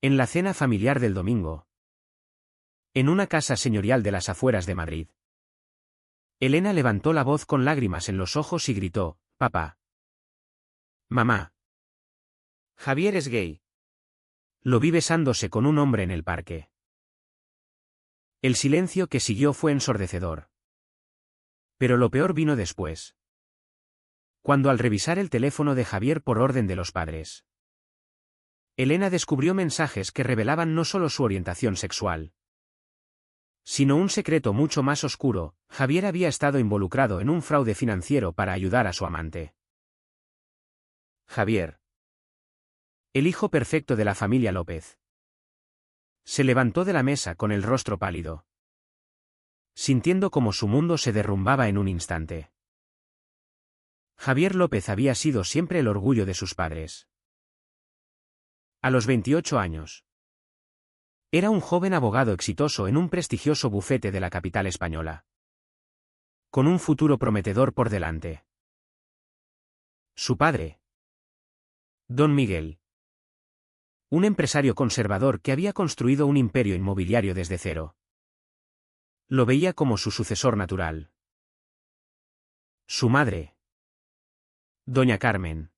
En la cena familiar del domingo. En una casa señorial de las afueras de Madrid. Elena levantó la voz con lágrimas en los ojos y gritó: «Papá. Mamá. Javier es gay. Lo vi besándose con un hombre en el parque». El silencio que siguió fue ensordecedor. Pero lo peor vino después. Cuando al revisar el teléfono de Javier por orden de los padres, Elena descubrió mensajes que revelaban no solo su orientación sexual, sino un secreto mucho más oscuro: Javier había estado involucrado en un fraude financiero para ayudar a su amante. Javier, el hijo perfecto de la familia López, se levantó de la mesa con el rostro pálido, sintiendo como su mundo se derrumbaba en un instante. Javier López había sido siempre el orgullo de sus padres. A los 28 años. Era un joven abogado exitoso en un prestigioso bufete de la capital española, con un futuro prometedor por delante. Su padre, Don Miguel, un empresario conservador que había construido un imperio inmobiliario desde cero, lo veía como su sucesor natural. Su madre, Doña Carmen,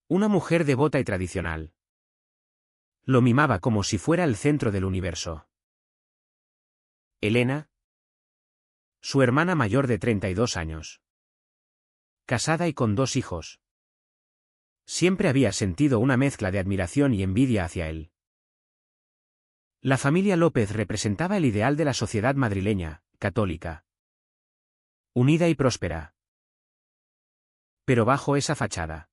una mujer devota y tradicional, lo mimaba como si fuera el centro del universo. Elena, su hermana mayor de 32 años, casada y con 2 hijos, siempre había sentido una mezcla de admiración y envidia hacia él. La familia López representaba el ideal de la sociedad madrileña, católica, unida y próspera. Pero bajo esa fachada,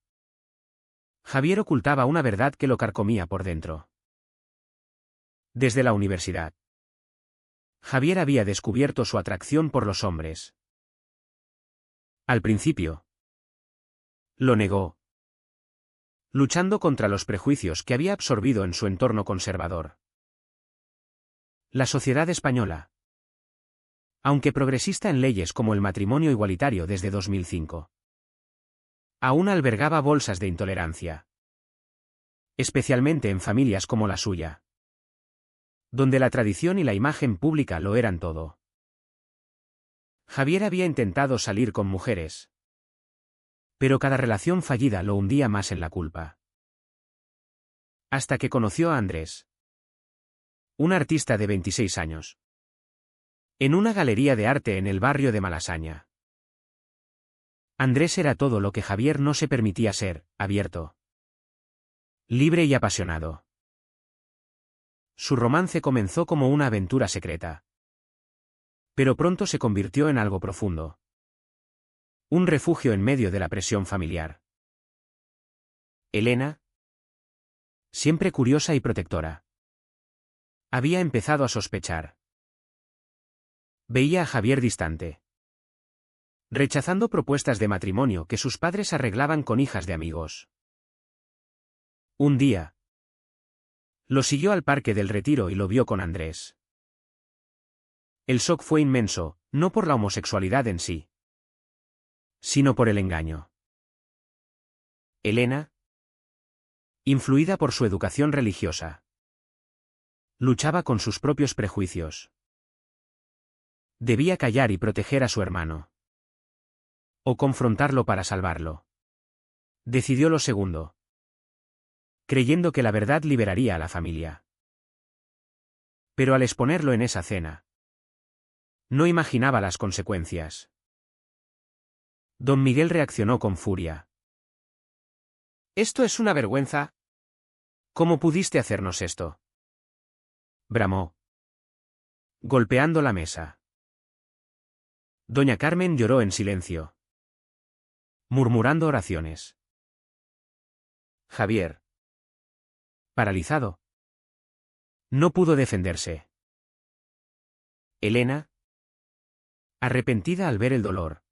Javier ocultaba una verdad que lo carcomía por dentro. Desde la universidad, Javier había descubierto su atracción por los hombres. Al principio, lo negó, luchando contra los prejuicios que había absorbido en su entorno conservador. La sociedad española, aunque progresista en leyes como el matrimonio igualitario desde 2005, aún albergaba bolsas de intolerancia, especialmente en familias como la suya, donde la tradición y la imagen pública lo eran todo. Javier había intentado salir con mujeres, pero cada relación fallida lo hundía más en la culpa. Hasta que conoció a Andrés, un artista de 26 años, en una galería de arte en el barrio de Malasaña. Andrés era todo lo que Javier no se permitía ser: abierto, libre y apasionado. Su romance comenzó como una aventura secreta, pero pronto se convirtió en algo profundo. Un refugio en medio de la presión familiar. Elena, siempre curiosa y protectora, había empezado a sospechar. Veía a Javier distante, rechazando propuestas de matrimonio que sus padres arreglaban con hijas de amigos. Un día, lo siguió al Parque del Retiro y lo vio con Andrés. El shock fue inmenso, no por la homosexualidad en sí, sino por el engaño. Elena, influida por su educación religiosa, luchaba con sus propios prejuicios. Debía callar y proteger a su hermano, o confrontarlo para salvarlo. Decidió lo segundo, creyendo que la verdad liberaría a la familia. Pero al exponerlo en esa cena, no imaginaba las consecuencias. Don Miguel reaccionó con furia. «Esto es una vergüenza. ¿Cómo pudiste hacernos esto?», bramó, golpeando la mesa. Doña Carmen lloró en silencio, murmurando oraciones. Javier, paralizado, no pudo defenderse. Elena, arrepentida al ver el dolor,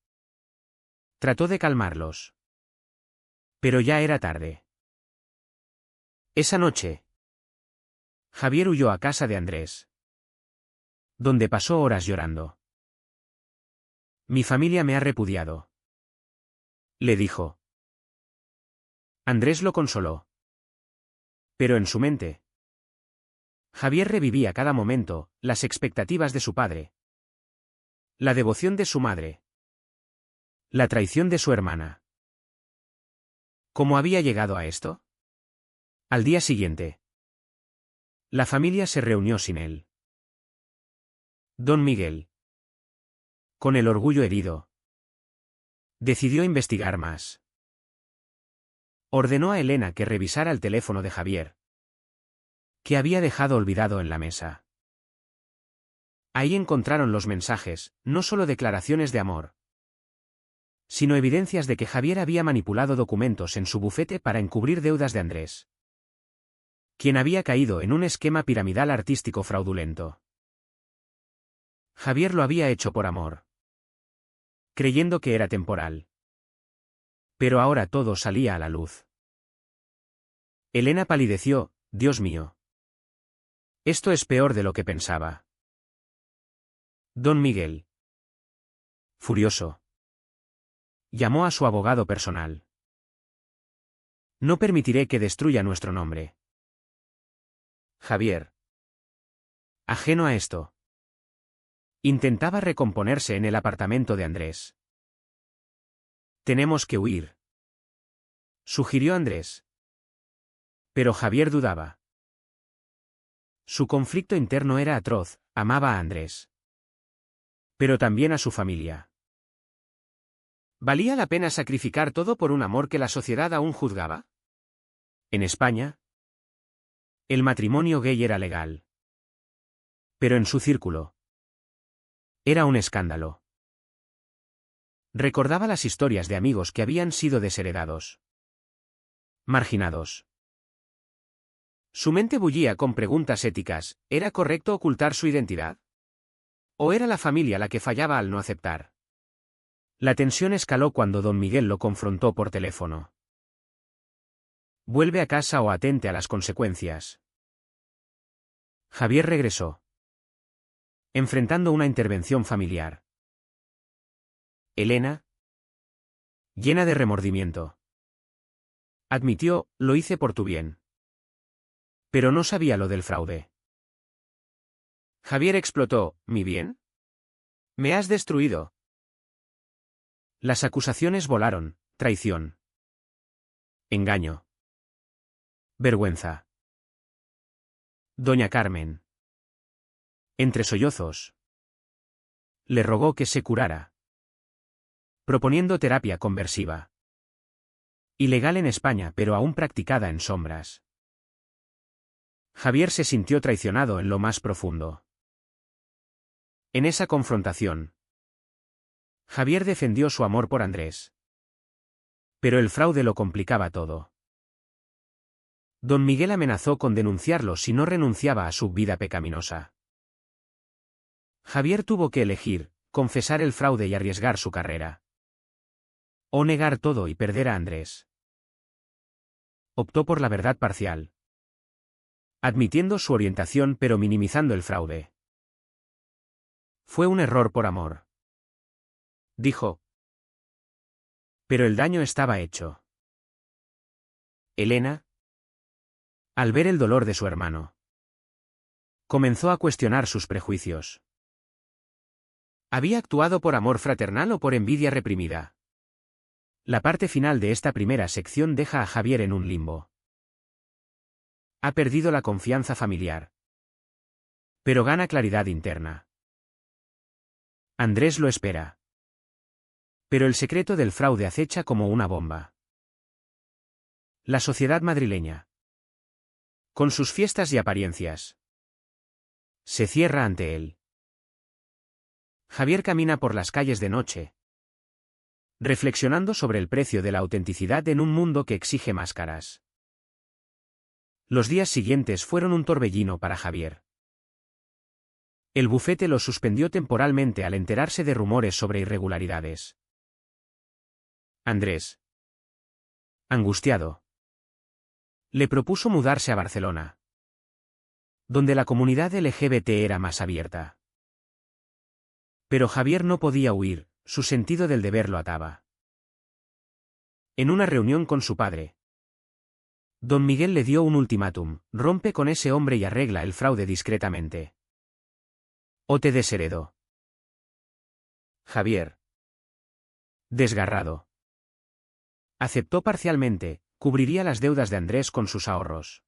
trató de calmarlos, pero ya era tarde. Esa noche, Javier huyó a casa de Andrés, donde pasó horas llorando. «Mi familia me ha repudiado», le dijo. Andrés lo consoló. Pero en su mente, Javier revivía cada momento, las expectativas de su padre, la devoción de su madre, la traición de su hermana. ¿Cómo había llegado a esto? Al día siguiente, la familia se reunió sin él. Don Miguel, con el orgullo herido, decidió investigar más. Ordenó a Elena que revisara el teléfono de Javier, que había dejado olvidado en la mesa. Ahí encontraron los mensajes, no solo declaraciones de amor, sino evidencias de que Javier había manipulado documentos en su bufete para encubrir deudas de Andrés, quien había caído en un esquema piramidal artístico fraudulento. Javier lo había hecho por amor, creyendo que era temporal. Pero ahora todo salía a la luz. Elena palideció. Dios mío. Esto es peor de lo que pensaba. Don Miguel, furioso, llamó a su abogado personal. No permitiré que destruya nuestro nombre. Javier, ajeno a esto, intentaba recomponerse en el apartamento de Andrés. Tenemos que huir, sugirió Andrés. Pero Javier dudaba. Su conflicto interno era atroz, amaba a Andrés, pero también a su familia. ¿Valía la pena sacrificar todo por un amor que la sociedad aún juzgaba? En España, el matrimonio gay era legal. Pero en su círculo, era un escándalo. Recordaba las historias de amigos que habían sido desheredados, marginados. Su mente bullía con preguntas éticas. ¿Era correcto ocultar su identidad? ¿O era la familia la que fallaba al no aceptar? La tensión escaló cuando don Miguel lo confrontó por teléfono. Vuelve a casa o atente a las consecuencias. Javier regresó, enfrentando una intervención familiar. Elena, llena de remordimiento, admitió: lo hice por tu bien. Pero no sabía lo del fraude. Javier explotó: ¿mi bien? Me has destruido. Las acusaciones volaron: traición, engaño, vergüenza. Doña Carmen, entre sollozos, le rogó que se curara, proponiendo terapia conversiva. Ilegal en España, pero aún practicada en sombras. Javier se sintió traicionado en lo más profundo. En esa confrontación, Javier defendió su amor por Andrés. Pero el fraude lo complicaba todo. Don Miguel amenazó con denunciarlo si no renunciaba a su vida pecaminosa. Javier tuvo que elegir: confesar el fraude y arriesgar su carrera, o negar todo y perder a Andrés. Optó por la verdad parcial, admitiendo su orientación pero minimizando el fraude. Fue un error por amor, dijo. Pero el daño estaba hecho. Elena, al ver el dolor de su hermano, comenzó a cuestionar sus prejuicios. ¿Había actuado por amor fraternal o por envidia reprimida? La parte final de esta primera sección deja a Javier en un limbo. Ha perdido la confianza familiar, pero gana claridad interna. Andrés lo espera. Pero el secreto del fraude acecha como una bomba. La sociedad madrileña, con sus fiestas y apariencias, se cierra ante él. Javier camina por las calles de noche, reflexionando sobre el precio de la autenticidad en un mundo que exige máscaras. Los días siguientes fueron un torbellino para Javier. El bufete lo suspendió temporalmente al enterarse de rumores sobre irregularidades. Andrés, angustiado, le propuso mudarse a Barcelona, donde la comunidad LGBT era más abierta. Pero Javier no podía huir, su sentido del deber lo ataba. En una reunión con su padre, Don Miguel le dio un ultimátum: rompe con ese hombre y arregla el fraude discretamente. O te desheredo. Javier, desgarrado, aceptó parcialmente, cubriría las deudas de Andrés con sus ahorros.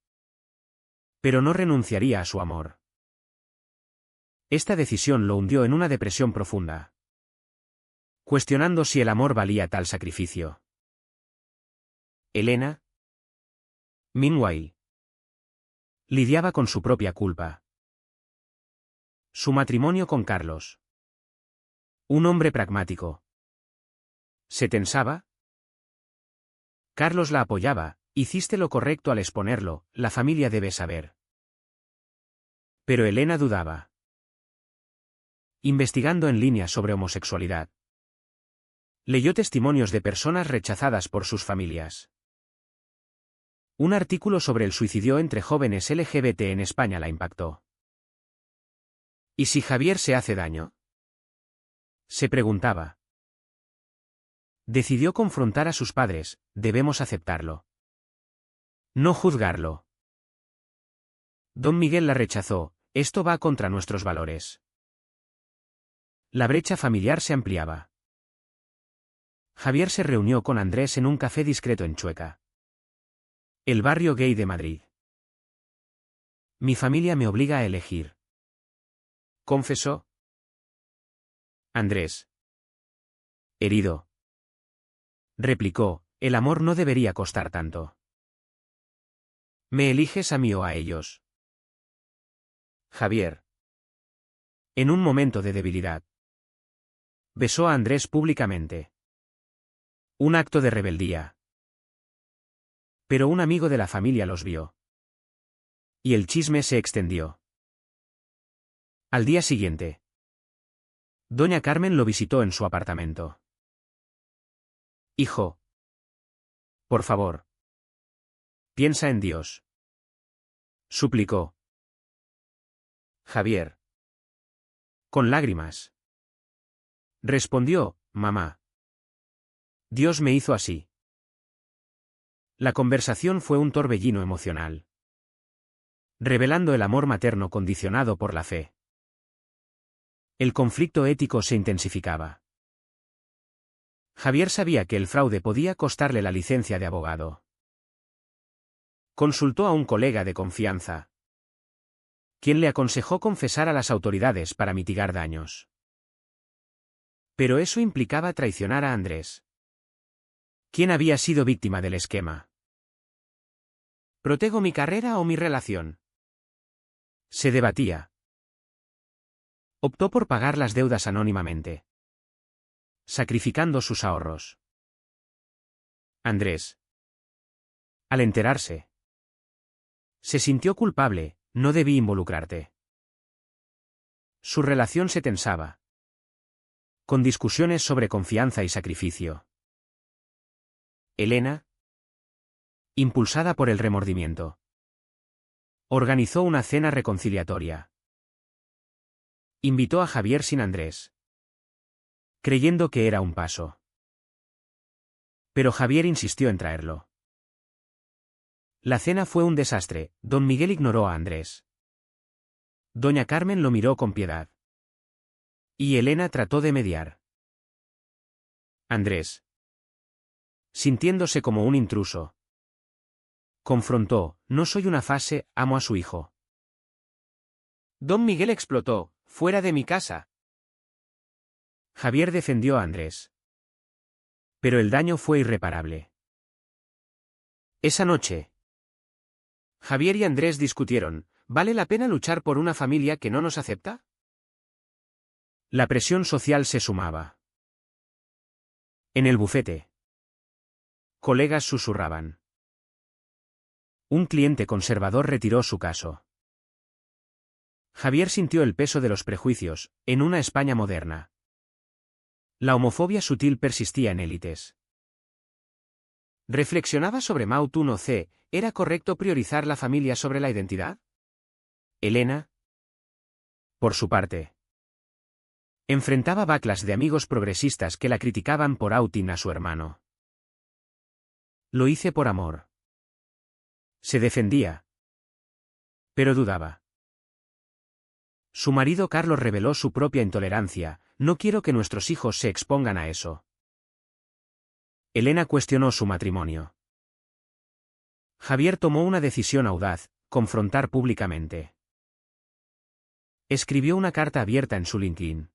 Pero no renunciaría a su amor. Esta decisión lo hundió en una depresión profunda, cuestionando si el amor valía tal sacrificio. Elena, meanwhile, lidiaba con su propia culpa. Su matrimonio con Carlos. Un hombre pragmático. ¿Se tensaba? Carlos la apoyaba: hiciste lo correcto al exponerlo, la familia debe saber. Pero Elena dudaba. Investigando en línea sobre homosexualidad, leyó testimonios de personas rechazadas por sus familias. Un artículo sobre el suicidio entre jóvenes LGBT en España la impactó. ¿Y si Javier se hace daño?, se preguntaba. Decidió confrontar a sus padres: debemos aceptarlo, no juzgarlo. Don Miguel la rechazó: esto va contra nuestros valores. La brecha familiar se ampliaba. Javier se reunió con Andrés en un café discreto en Chueca, el barrio gay de Madrid. Mi familia me obliga a elegir, confesó. Andrés, herido, replicó: el amor no debería costar tanto. ¿Me eliges a mí o a ellos? Javier, en un momento de debilidad, besó a Andrés públicamente. Un acto de rebeldía. Pero un amigo de la familia los vio. Y el chisme se extendió. Al día siguiente, doña Carmen lo visitó en su apartamento. Hijo, por favor, piensa en Dios, suplicó. Javier, con lágrimas, respondió: mamá, Dios me hizo así. La conversación fue un torbellino emocional, revelando el amor materno condicionado por la fe. El conflicto ético se intensificaba. Javier sabía que el fraude podía costarle la licencia de abogado. Consultó a un colega de confianza, quien le aconsejó confesar a las autoridades para mitigar daños. Pero eso implicaba traicionar a Andrés, quien había sido víctima del esquema. ¿Protego mi carrera o mi relación?, se debatía. Optó por pagar las deudas anónimamente, sacrificando sus ahorros. Andrés, al enterarse, se sintió culpable: no debí involucrarte. Su relación se tensaba, con discusiones sobre confianza y sacrificio. Elena, impulsada por el remordimiento, organizó una cena reconciliatoria. Invitó a Javier sin Andrés, creyendo que era un paso. Pero Javier insistió en traerlo. La cena fue un desastre: don Miguel ignoró a Andrés. Doña Carmen lo miró con piedad. Y Elena trató de mediar. Andrés, sintiéndose como un intruso, confrontó: no soy una fase, amo a su hijo. Don Miguel explotó: fuera de mi casa. Javier defendió a Andrés. Pero el daño fue irreparable. Esa noche, Javier y Andrés discutieron: ¿vale la pena luchar por una familia que no nos acepta? La presión social se sumaba. En el bufete, colegas susurraban. Un cliente conservador retiró su caso. Javier sintió el peso de los prejuicios, en una España moderna. La homofobia sutil persistía en élites. Reflexionaba sobre Mao Tse. ¿Era correcto priorizar la familia sobre la identidad? Elena, por su parte, enfrentaba backlash de amigos progresistas que la criticaban por outing a su hermano. Lo hice por amor. Se defendía. Pero dudaba. Su marido Carlos reveló su propia intolerancia: no quiero que nuestros hijos se expongan a eso. Elena cuestionó su matrimonio. Javier tomó una decisión audaz: confrontar públicamente. Escribió una carta abierta en su LinkedIn,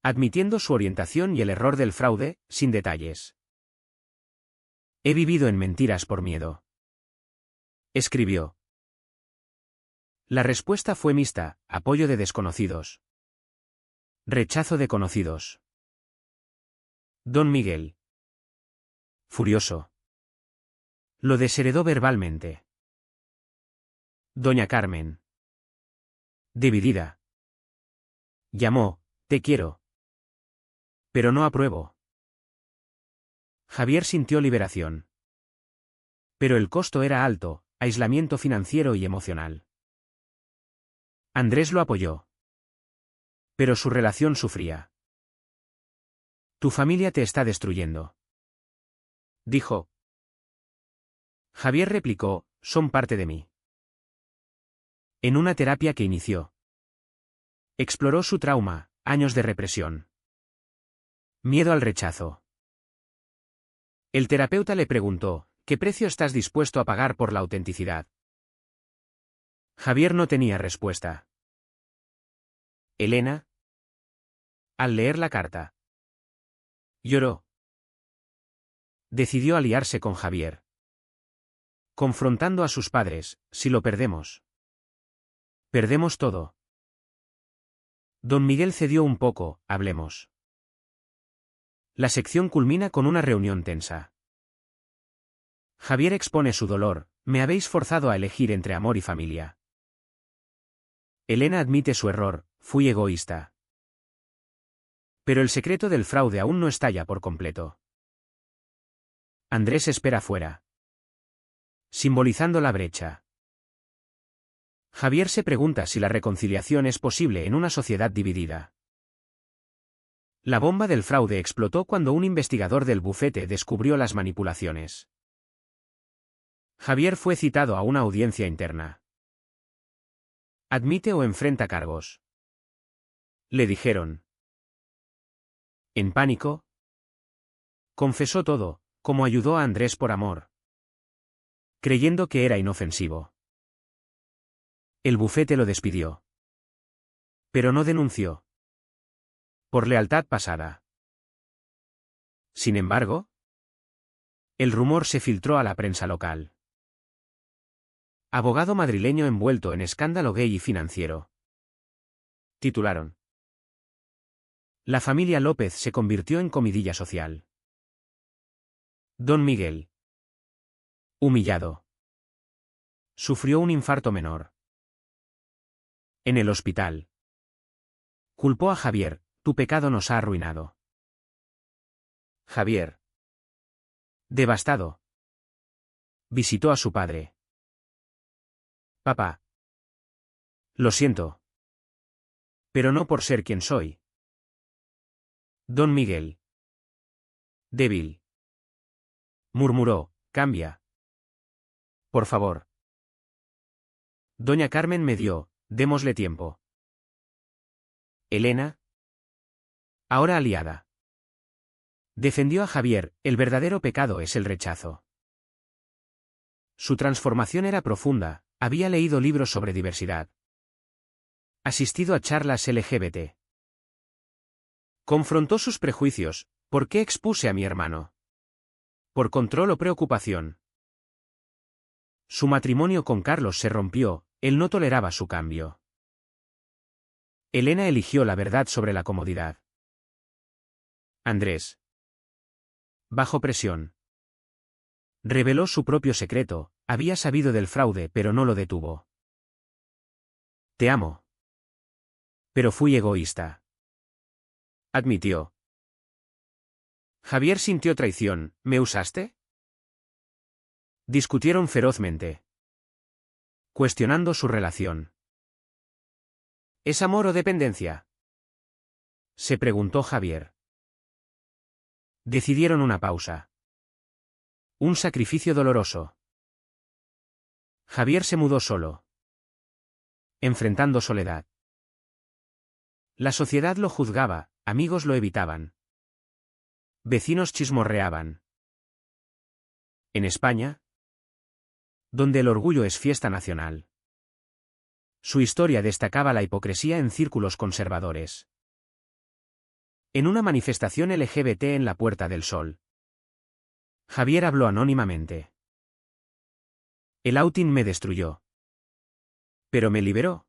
admitiendo su orientación y el error del fraude, sin detalles. He vivido en mentiras por miedo. Escribió. La respuesta fue mixta: apoyo de desconocidos. Rechazo de conocidos. Don Miguel, furioso, lo desheredó verbalmente. Doña Carmen, dividida, llamó: te quiero, pero no apruebo. Javier sintió liberación. Pero el costo era alto: aislamiento financiero y emocional. Andrés lo apoyó. Pero su relación sufría. Tu familia te está destruyendo, dijo. Javier replicó: son parte de mí. En una terapia que inició, exploró su trauma: años de represión, miedo al rechazo. El terapeuta le preguntó: ¿qué precio estás dispuesto a pagar por la autenticidad? Javier no tenía respuesta. Elena, al leer la carta, lloró. Decidió aliarse con Javier, confrontando a sus padres: si lo perdemos, perdemos todo. Don Miguel cedió un poco: hablemos. La sección culmina con una reunión tensa. Javier expone su dolor: me habéis forzado a elegir entre amor y familia. Elena admite su error: fui egoísta. Pero el secreto del fraude aún no estalla por completo. Andrés espera fuera, simbolizando la brecha. Javier se pregunta si la reconciliación es posible en una sociedad dividida. La bomba del fraude explotó cuando un investigador del bufete descubrió las manipulaciones. Javier fue citado a una audiencia interna. ¿Admite o enfrenta cargos?, le dijeron. En pánico, confesó todo: cómo ayudó a Andrés por amor, creyendo que era inofensivo. El bufete lo despidió. Pero no denunció. Por lealtad pasada. Sin embargo, el rumor se filtró a la prensa local. Abogado madrileño envuelto en escándalo gay y financiero. Titularon. La familia López se convirtió en comidilla social. Don Miguel, humillado, sufrió un infarto menor. En el hospital, culpó a Javier: tu pecado nos ha arruinado. Javier, devastado, visitó a su padre. Papá, lo siento, pero no por ser quien soy. Don Miguel, débil, murmuró: cambia, por favor. Doña Carmen medió: démosle tiempo. Elena, ahora aliada, defendió a Javier: el verdadero pecado es el rechazo. Su transformación era profunda: había leído libros sobre diversidad, asistido a charlas LGBT. Confrontó sus prejuicios: ¿por qué expuse a mi hermano? ¿Por control o preocupación? Su matrimonio con Carlos se rompió: él no toleraba su cambio. Elena eligió la verdad sobre la comodidad. Andrés, bajo presión, reveló su propio secreto: había sabido del fraude pero no lo detuvo. Te amo, pero fui egoísta, admitió. Javier sintió traición: ¿me usaste? Discutieron ferozmente, cuestionando su relación. ¿Es amor o dependencia?, se preguntó Javier. Decidieron una pausa. Un sacrificio doloroso. Javier se mudó solo, enfrentando soledad. La sociedad lo juzgaba, amigos lo evitaban. Vecinos chismorreaban. En España, donde el orgullo es fiesta nacional, su historia destacaba la hipocresía en círculos conservadores. En una manifestación LGBT en la Puerta del Sol, Javier habló anónimamente. El outing me destruyó. Pero me liberó.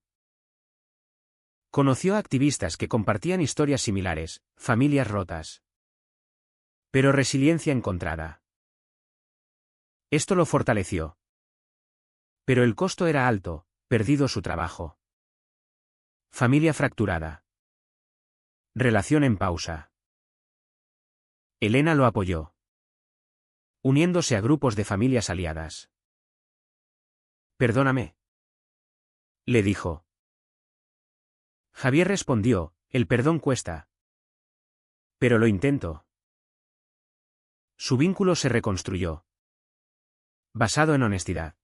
Conoció a activistas que compartían historias similares, familias rotas. Pero resiliencia encontrada. Esto lo fortaleció. Pero el costo era alto, perdido su trabajo. Familia fracturada. Relación en pausa. Elena lo apoyó, uniéndose a grupos de familias aliadas. Perdóname, le dijo. Javier respondió, el perdón cuesta. Pero lo intento. Su vínculo se reconstruyó, basado en honestidad.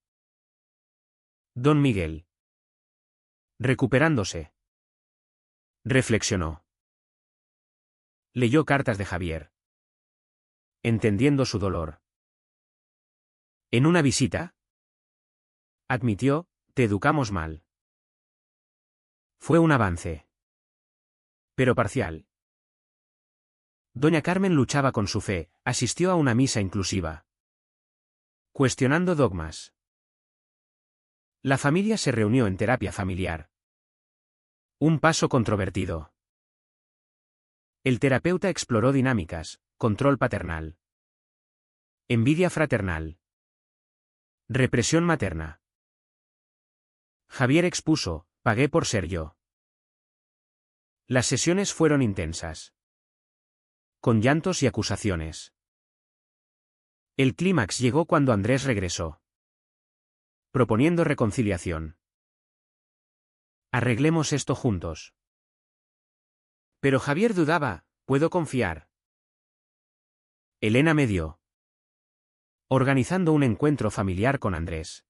Don Miguel. Recuperándose. Reflexionó. Leyó cartas de Javier, entendiendo su dolor. En una visita, admitió, te educamos mal. Fue un avance, pero parcial. Doña Carmen luchaba con su fe, asistió a una misa inclusiva, cuestionando dogmas. La familia se reunió en terapia familiar. Un paso controvertido. El terapeuta exploró dinámicas, control paternal, envidia fraternal, represión materna. Javier expuso, pagué por ser yo. Las sesiones fueron intensas, con llantos y acusaciones. El clímax llegó cuando Andrés regresó, proponiendo reconciliación. Arreglemos esto juntos. Pero Javier dudaba, ¿puedo confiar? Elena medió, organizando un encuentro familiar con Andrés.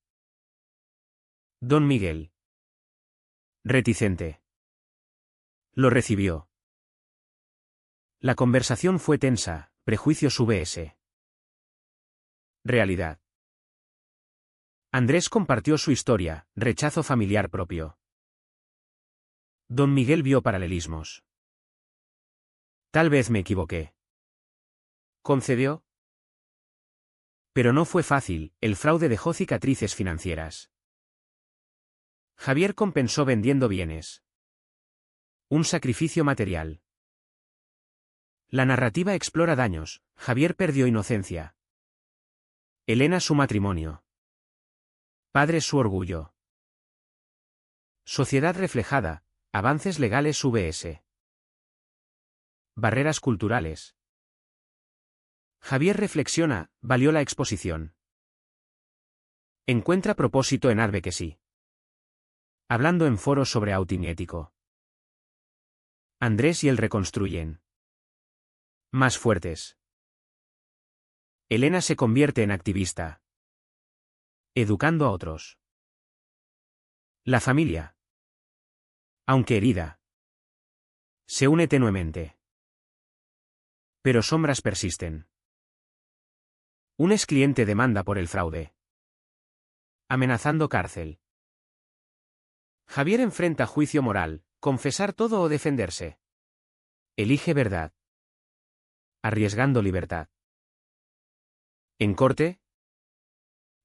Don Miguel, reticente, lo recibió. La conversación fue tensa, prejuicios vs. realidad. Andrés compartió su historia, rechazo familiar propio. Don Miguel vio paralelismos. Tal vez me equivoqué. Concedió. Pero no fue fácil, el fraude dejó cicatrices financieras. Javier compensó vendiendo bienes. Un sacrificio material. La narrativa explora daños, Javier perdió inocencia. Elena su matrimonio. Padre su orgullo. Sociedad reflejada, avances legales vs. barreras culturales. Javier reflexiona, ¿valió la exposición? Encuentra propósito en Advocacy. Hablando en foros sobre outing ético. Andrés y él reconstruyen. Más fuertes. Elena se convierte en activista, educando a otros. La familia, aunque herida, se une tenuemente. Pero sombras persisten. Un ex cliente demanda por el fraude, amenazando cárcel. Javier enfrenta juicio moral, confesar todo o defenderse. Elige verdad, arriesgando libertad. En corte,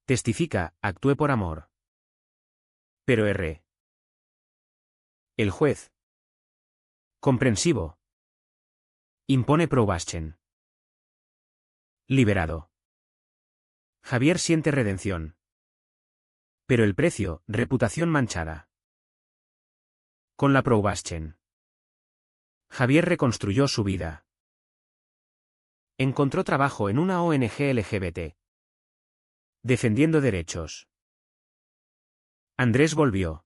testifica, actué por amor. Pero erré. El juez, comprensivo, impone probation. Liberado. Javier siente redención. Pero el precio, reputación manchada. Con la probation, Javier reconstruyó su vida. Encontró trabajo en una ONG LGBT, defendiendo derechos. Andrés volvió.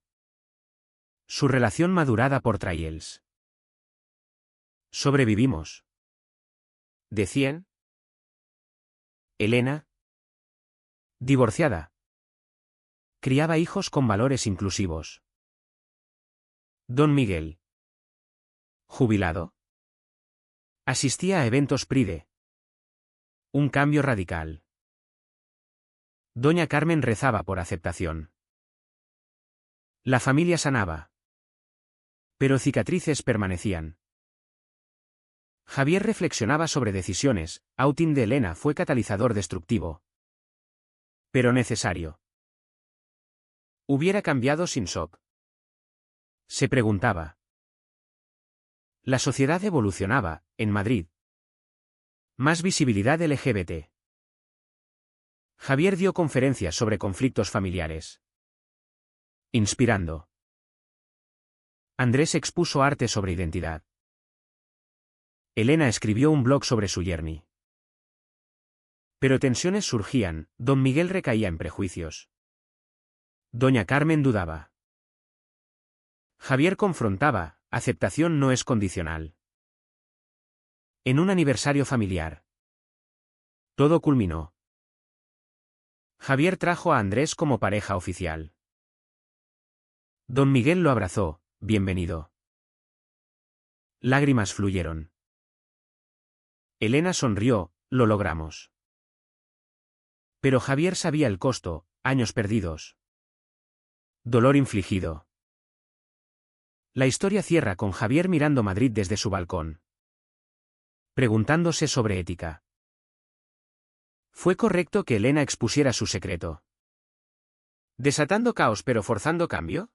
Su relación madurada por trials. Sobrevivimos. ¿Decían? Elena, divorciada, Criaba hijos con valores inclusivos. Don Miguel. Jubilado. Asistía a eventos Pride. Un cambio radical. Doña Carmen rezaba por aceptación. La familia sanaba. Pero cicatrices permanecían. Javier reflexionaba sobre decisiones. Outing de Elena fue catalizador destructivo. Pero necesario. Hubiera cambiado sin shock. Se preguntaba. La sociedad evolucionaba, en Madrid. Más visibilidad LGBT. Javier dio conferencias sobre conflictos familiares. Inspirando. Andrés expuso arte sobre identidad. Elena escribió un blog sobre su yerni. Pero tensiones surgían, don Miguel recaía en prejuicios. Doña Carmen dudaba. Javier confrontaba, aceptación no es condicional. En un aniversario familiar. Todo culminó. Javier trajo a Andrés como pareja oficial. Don Miguel lo abrazó, bienvenido. Lágrimas fluyeron. Elena sonrió, lo logramos. Pero Javier sabía el costo, años perdidos. Dolor infligido. La historia cierra con Javier mirando Madrid desde su balcón. Preguntándose sobre ética. ¿Fue correcto que Elena expusiera su secreto? ¿Desatando caos pero forzando cambio?